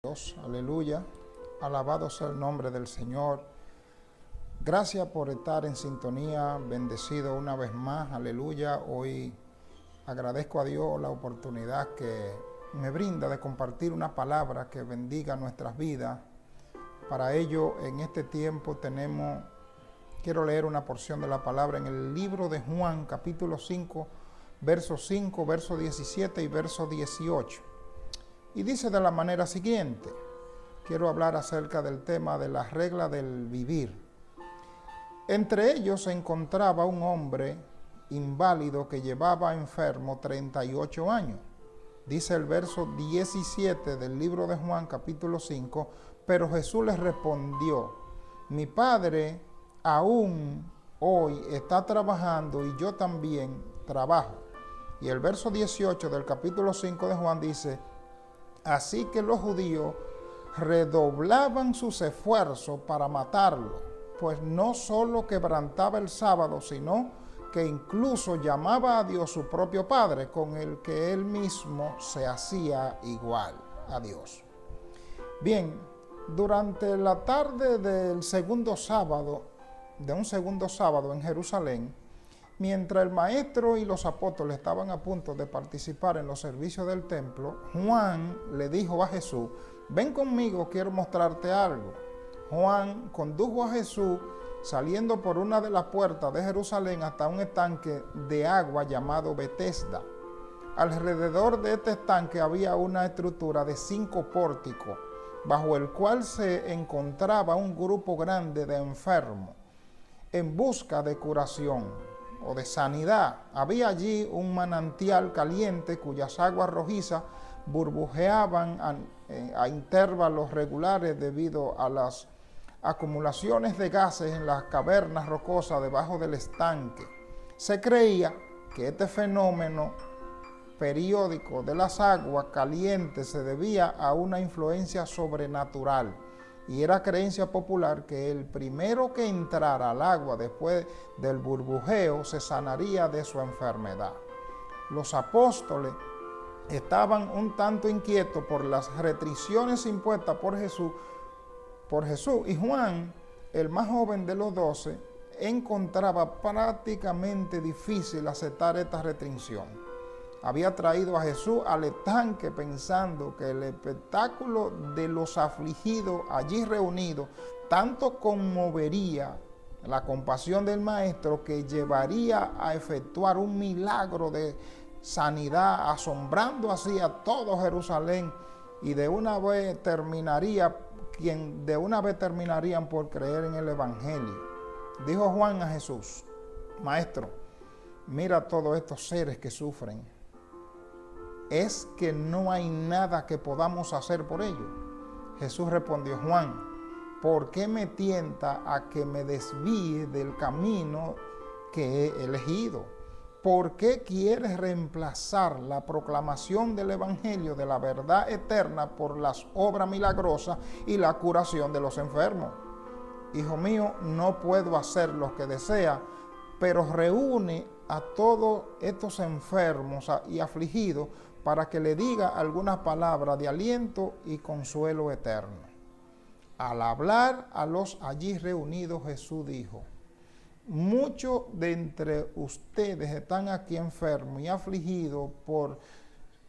Dios, aleluya, alabado sea el nombre del Señor. Gracias por estar en sintonía, bendecido una vez más, aleluya. Hoy agradezco a Dios la oportunidad que me brinda de compartir una palabra que bendiga nuestras vidas. Para ello, en este tiempo quiero leer una porción de la palabra en el libro de Juan, capítulo 5, verso 5, verso 17 y verso 18. Y dice de la manera siguiente: quiero hablar acerca del tema de las reglas del vivir. Entre ellos se encontraba un hombre inválido que llevaba enfermo 38 años. Dice el verso 17 del libro de Juan, capítulo 5, pero Jesús les respondió: mi Padre aún hoy está trabajando y yo también trabajo. Y el verso 18 del capítulo 5 de Juan dice: así que los judíos redoblaban sus esfuerzos para matarlo, pues no solo quebrantaba el sábado, sino que incluso llamaba a Dios su propio Padre, con el que él mismo se hacía igual a Dios. Bien, durante la tarde de un segundo sábado en Jerusalén, mientras el maestro y los apóstoles estaban a punto de participar en los servicios del templo, Juan le dijo a Jesús: ven conmigo, quiero mostrarte algo. Juan condujo a Jesús saliendo por una de las puertas de Jerusalén hasta un estanque de agua llamado Betesda. Alrededor de este estanque había una estructura de 5 pórticos, bajo el cual se encontraba un grupo grande de enfermos en busca de curación o de sanidad. Había allí un manantial caliente cuyas aguas rojizas burbujeaban a intervalos regulares debido a las acumulaciones de gases en las cavernas rocosas debajo del estanque. Se creía que este fenómeno periódico de las aguas calientes se debía a una influencia sobrenatural, y era creencia popular que el primero que entrara al agua después del burbujeo se sanaría de su enfermedad. Los apóstoles estaban un tanto inquietos por las restricciones impuestas por Jesús, y Juan, el más joven de los 12, encontraba prácticamente difícil aceptar esta restricción. Había traído a Jesús al estanque pensando que el espectáculo de los afligidos allí reunidos tanto conmovería la compasión del maestro, que llevaría a efectuar un milagro de sanidad, asombrando así a todo Jerusalén, y de una vez terminarían por creer en el evangelio. Dijo Juan a Jesús: maestro, mira todos estos seres que sufren. ¿Es que no hay nada que podamos hacer por ellos? Jesús respondió: Juan, ¿por qué me tienta a que me desvíe del camino que he elegido? ¿Por qué quieres reemplazar la proclamación del evangelio de la verdad eterna por las obras milagrosas y la curación de los enfermos? Hijo mío, no puedo hacer lo que desea, pero reúne a todos estos enfermos y afligidos para que le diga algunas palabras de aliento y consuelo eterno. Al hablar a los allí reunidos, Jesús dijo: muchos de entre ustedes están aquí enfermos y afligidos por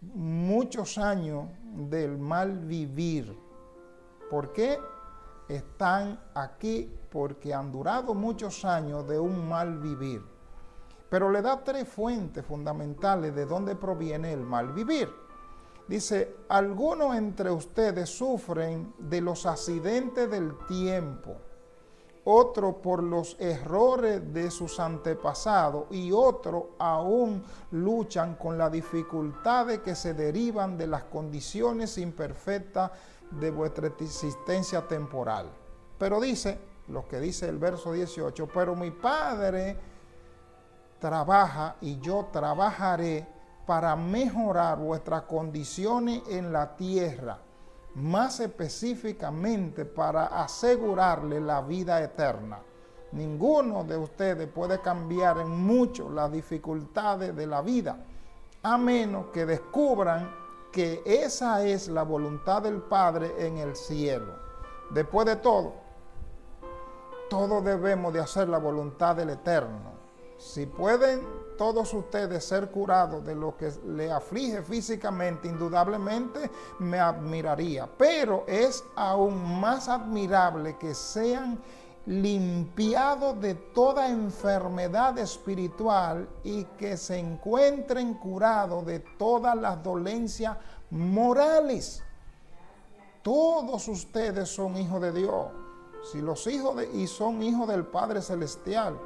muchos años del mal vivir. ¿Por qué están aquí? Porque han durado muchos años de un mal vivir. Pero le da 3 fuentes fundamentales de dónde proviene el mal vivir. Dice: algunos entre ustedes sufren de los accidentes del tiempo, otros por los errores de sus antepasados, y otros aún luchan con las dificultades que se derivan de las condiciones imperfectas de vuestra existencia temporal. Pero dice, lo que dice el verso 18: pero mi Padre trabaja y yo trabajaré para mejorar vuestras condiciones en la tierra, más específicamente para asegurarle la vida eterna. Ninguno de ustedes puede cambiar en mucho las dificultades de la vida, a menos que descubran que esa es la voluntad del Padre en el cielo. Después de todo, todos debemos de hacer la voluntad del Eterno. Si pueden todos ustedes ser curados de lo que le aflige físicamente, indudablemente me admiraría. Pero es aún más admirable que sean limpiados de toda enfermedad espiritual y que se encuentren curados de todas las dolencias morales. Todos ustedes son hijos de Dios. Si los hijos y son hijos del Padre Celestial,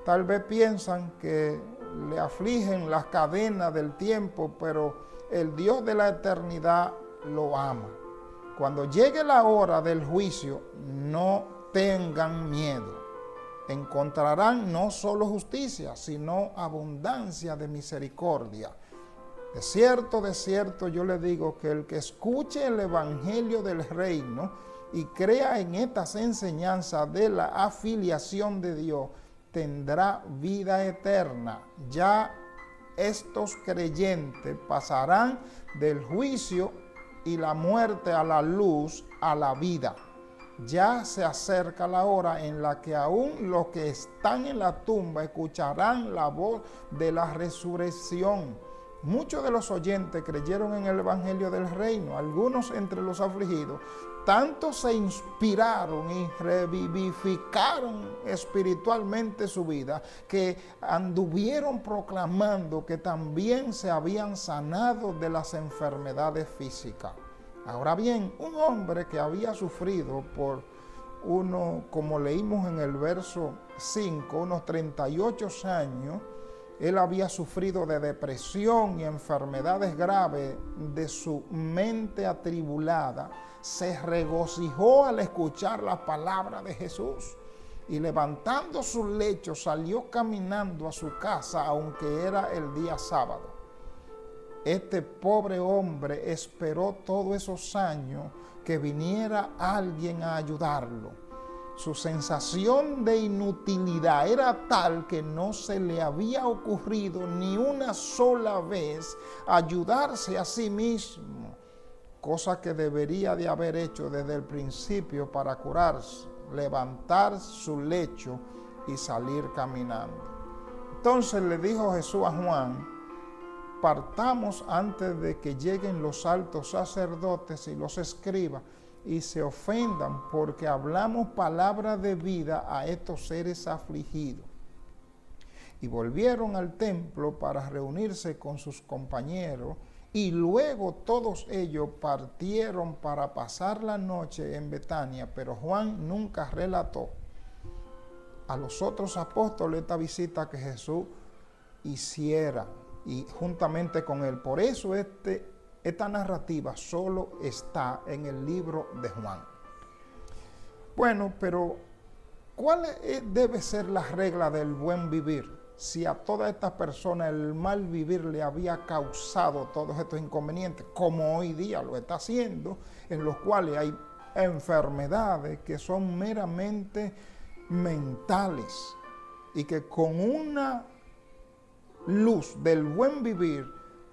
tal vez piensan que le afligen las cadenas del tiempo, pero el Dios de la eternidad lo ama. Cuando llegue la hora del juicio, no tengan miedo. Encontrarán no solo justicia, sino abundancia de misericordia. De cierto, yo le digo que el que escuche el evangelio del reino y crea en estas enseñanzas de la afiliación de Dios, tendrá vida eterna. Ya estos creyentes pasarán del juicio y la muerte a la luz, a la vida. Ya se acerca la hora en la que aún los que están en la tumba escucharán la voz de la resurrección. Muchos de los oyentes creyeron en el evangelio del reino. Algunos entre los afligidos tanto se inspiraron y revivificaron espiritualmente su vida, que anduvieron proclamando que también se habían sanado de las enfermedades físicas. Ahora bien, un hombre que había sufrido como leímos en el verso 5, unos 38 años, él había sufrido de depresión y enfermedades graves de su mente atribulada. Se regocijó al escuchar la palabra de Jesús y levantando su lecho salió caminando a su casa, aunque era el día sábado. Este pobre hombre esperó todos esos años que viniera alguien a ayudarlo. Su sensación de inutilidad era tal que no se le había ocurrido ni una sola vez ayudarse a sí mismo, cosa que debería de haber hecho desde el principio para curarse, levantar su lecho y salir caminando. Entonces le dijo Jesús a Juan: partamos antes de que lleguen los altos sacerdotes y los escribas y se ofendan, porque hablamos palabra de vida a estos seres afligidos. Y volvieron al templo para reunirse con sus compañeros, y luego todos ellos partieron para pasar la noche en Betania, pero Juan nunca relató a los otros apóstoles esta visita que Jesús hiciera y juntamente con él. Por eso esta narrativa solo está en el libro de Juan. Bueno, pero ¿cuál debe ser la regla del buen vivir? Si a todas estas personas el mal vivir le había causado todos estos inconvenientes, como hoy día lo está haciendo, en los cuales hay enfermedades que son meramente mentales y que con una luz del buen vivir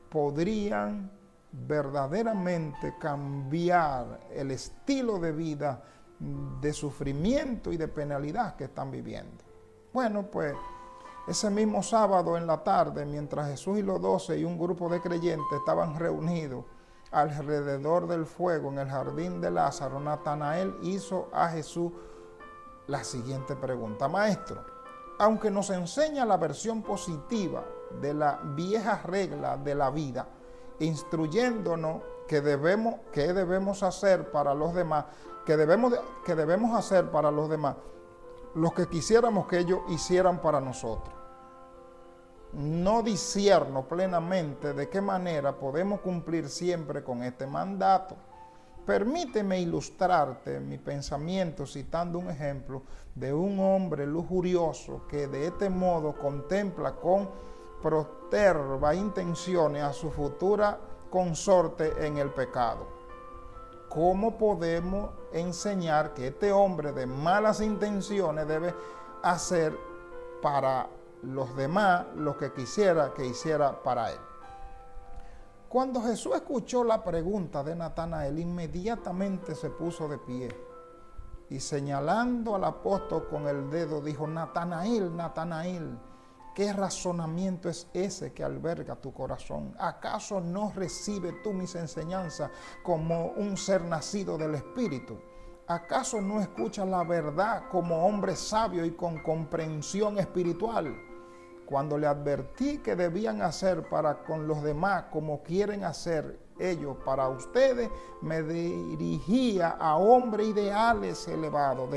podrían verdaderamente cambiar el estilo de vida de sufrimiento y de penalidad que están viviendo. Bueno, pues ese mismo sábado en la tarde, mientras Jesús y los 12 y un grupo de creyentes estaban reunidos alrededor del fuego en el jardín de Lázaro, Natanael hizo a Jesús la siguiente pregunta: Maestro, aunque nos enseña la versión positiva de la vieja regla de la vida, instruyéndonos qué debemos hacer para los demás, que debemos hacer para los demás lo que quisiéramos que ellos hicieran para nosotros. No discierno plenamente de qué manera podemos cumplir siempre con este mandato. Permíteme ilustrarte mi pensamiento citando un ejemplo de un hombre lujurioso que de este modo contempla con proterva intenciones a su futura consorte en el pecado. ¿Cómo podemos enseñar que este hombre de malas intenciones debe hacer para los demás lo que quisiera que hiciera para él? Cuando Jesús escuchó la pregunta de Natanael, inmediatamente se puso de pie y señalando al apóstol con el dedo dijo: Natanael, Natanael, ¿qué razonamiento es ese que alberga tu corazón? ¿Acaso no recibes tú mis enseñanzas como un ser nacido del Espíritu? ¿Acaso no escuchas la verdad como hombre sabio y con comprensión espiritual? Cuando le advertí que debían hacer para con los demás como quieren hacer ellos para ustedes, me dirigía a hombres ideales elevados,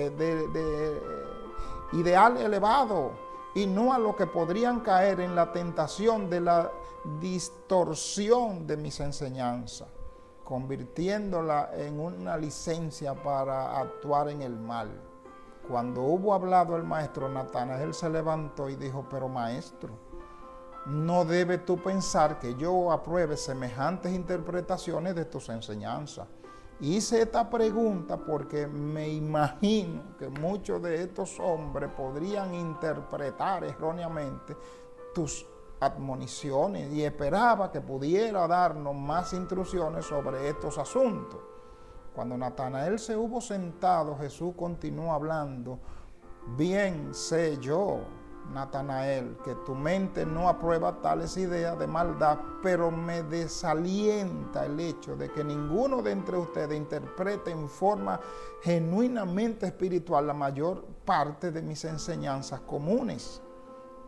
ideal elevado, y no a los que podrían caer en la tentación de la distorsión de mis enseñanzas, convirtiéndola en una licencia para actuar en el mal. Cuando hubo hablado el maestro, Natanael se levantó y dijo: pero maestro, no debes tú pensar que yo apruebe semejantes interpretaciones de tus enseñanzas. Hice esta pregunta porque me imagino que muchos de estos hombres podrían interpretar erróneamente tus admoniciones y esperaba que pudiera darnos más instrucciones sobre estos asuntos. Cuando Natanael se hubo sentado, Jesús continuó hablando: bien sé yo, Natanael, que tu mente no aprueba tales ideas de maldad, pero me desalienta el hecho de que ninguno de entre ustedes interprete en forma genuinamente espiritual la mayor parte de mis enseñanzas comunes,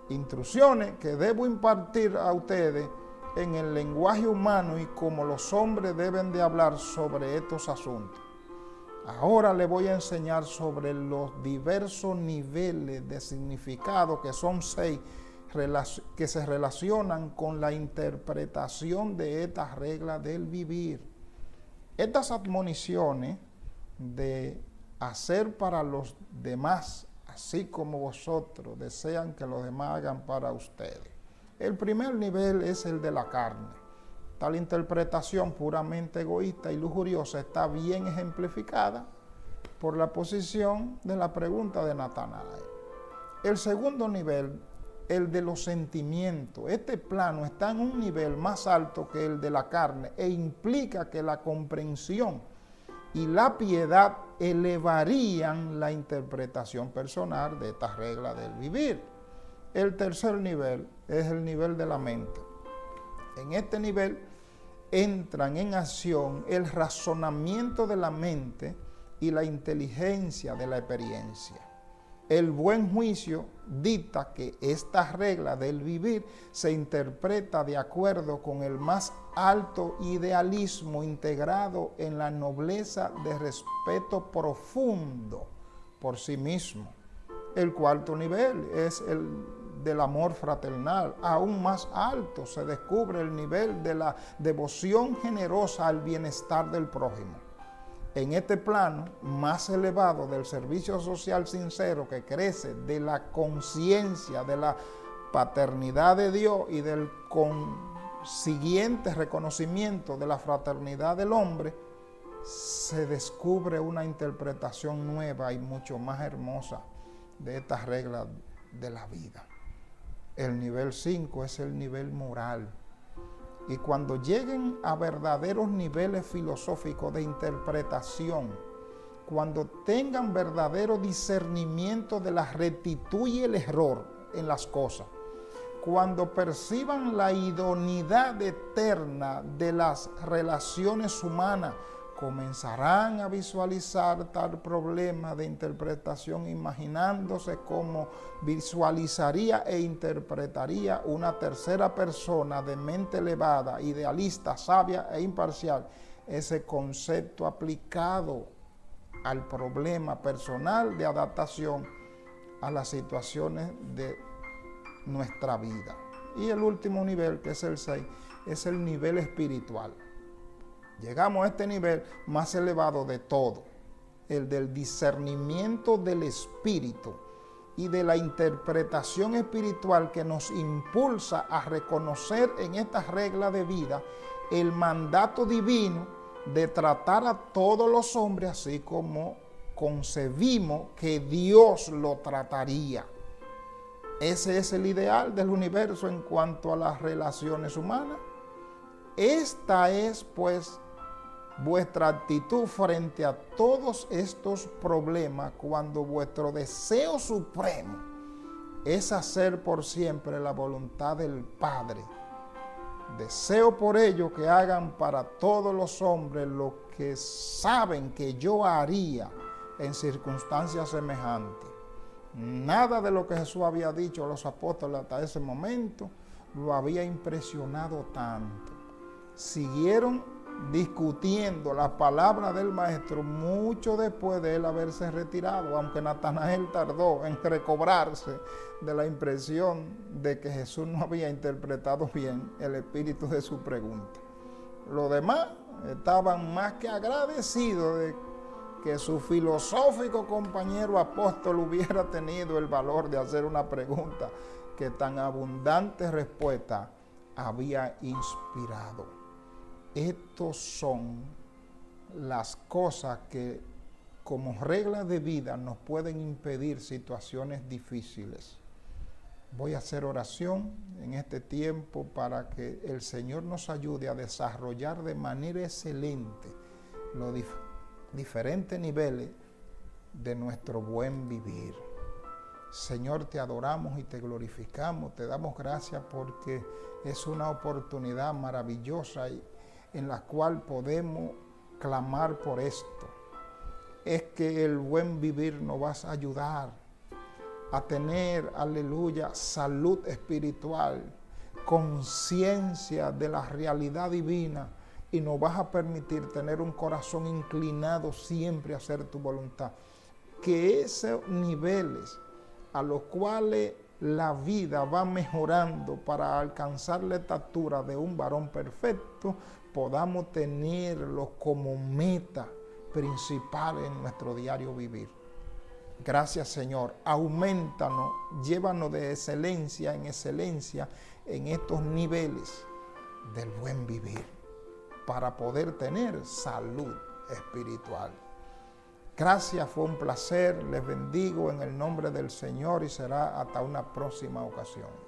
instrucciones que debo impartir a ustedes en el lenguaje humano y como los hombres deben de hablar sobre estos asuntos. Ahora le voy a enseñar sobre los diversos niveles de significado, que son 6, que se relacionan con la interpretación de estas reglas del vivir. Estas admoniciones de hacer para los demás, así como vosotros desean que los demás hagan para ustedes. El primer nivel es el de la carne. Tal interpretación puramente egoísta y lujuriosa está bien ejemplificada por la posición de la pregunta de Natanael. El segundo nivel, el de los sentimientos. Este plano está en un nivel más alto que el de la carne e implica que la comprensión y la piedad elevarían la interpretación personal de estas reglas del vivir. El tercer nivel es el nivel de la mente. En este nivel entran en acción el razonamiento de la mente y la inteligencia de la experiencia. El buen juicio dicta que esta regla del vivir se interpreta de acuerdo con el más alto idealismo integrado en la nobleza de respeto profundo por sí mismo. El cuarto nivel es el del amor fraternal. Aún más alto se descubre el nivel de la devoción generosa al bienestar del prójimo. En este plano más elevado del servicio social sincero que crece de la conciencia de la paternidad de Dios y del consiguiente reconocimiento de la fraternidad del hombre, se descubre una interpretación nueva y mucho más hermosa de estas reglas de la vida. El nivel 5 es el nivel moral. Y cuando lleguen a verdaderos niveles filosóficos de interpretación, cuando tengan verdadero discernimiento de la rectitud y el error en las cosas, cuando perciban la idoneidad eterna de las relaciones humanas, comenzarán a visualizar tal problema de interpretación imaginándose cómo visualizaría e interpretaría una tercera persona de mente elevada, idealista, sabia e imparcial, ese concepto aplicado al problema personal de adaptación a las situaciones de nuestra vida. Y el último nivel, que es el 6, es el nivel espiritual. Llegamos a este nivel más elevado de todo, el del discernimiento del espíritu y de la interpretación espiritual que nos impulsa a reconocer en esta regla de vida el mandato divino de tratar a todos los hombres así como concebimos que Dios lo trataría. Ese es el ideal del universo en cuanto a las relaciones humanas. Esta es pues vuestra actitud frente a todos estos problemas cuando vuestro deseo supremo es hacer por siempre la voluntad del Padre. Deseo por ello que hagan para todos los hombres lo que saben que yo haría en circunstancias semejantes. Nada de lo que Jesús había dicho a los apóstoles hasta ese momento lo había impresionado tanto. Siguieron discutiendo las palabras del Maestro mucho después de él haberse retirado, aunque Natanael tardó en recobrarse de la impresión de que Jesús no había interpretado bien el espíritu de su pregunta. Los demás estaban más que agradecidos de que su filosófico compañero apóstol hubiera tenido el valor de hacer una pregunta que tan abundante respuesta había inspirado. Estas son las cosas que como regla de vida nos pueden impedir situaciones difíciles. Voy a hacer oración en este tiempo para que el Señor nos ayude a desarrollar de manera excelente los diferentes niveles de nuestro buen vivir. Señor, te adoramos y te glorificamos, te damos gracias porque es una oportunidad maravillosa en la cual podemos clamar por esto. Es que el buen vivir nos va a ayudar a tener, aleluya, salud espiritual, conciencia de la realidad divina, y nos vas a permitir tener un corazón inclinado siempre a hacer tu voluntad. Que esos niveles a los cuales la vida va mejorando para alcanzar la estatura de un varón perfecto, podamos tenerlo como meta principal en nuestro diario vivir. Gracias, Señor. Aumentanos, llévanos de excelencia en estos niveles del buen vivir para poder tener salud espiritual. Gracias, fue un placer. Les bendigo en el nombre del Señor y será hasta una próxima ocasión.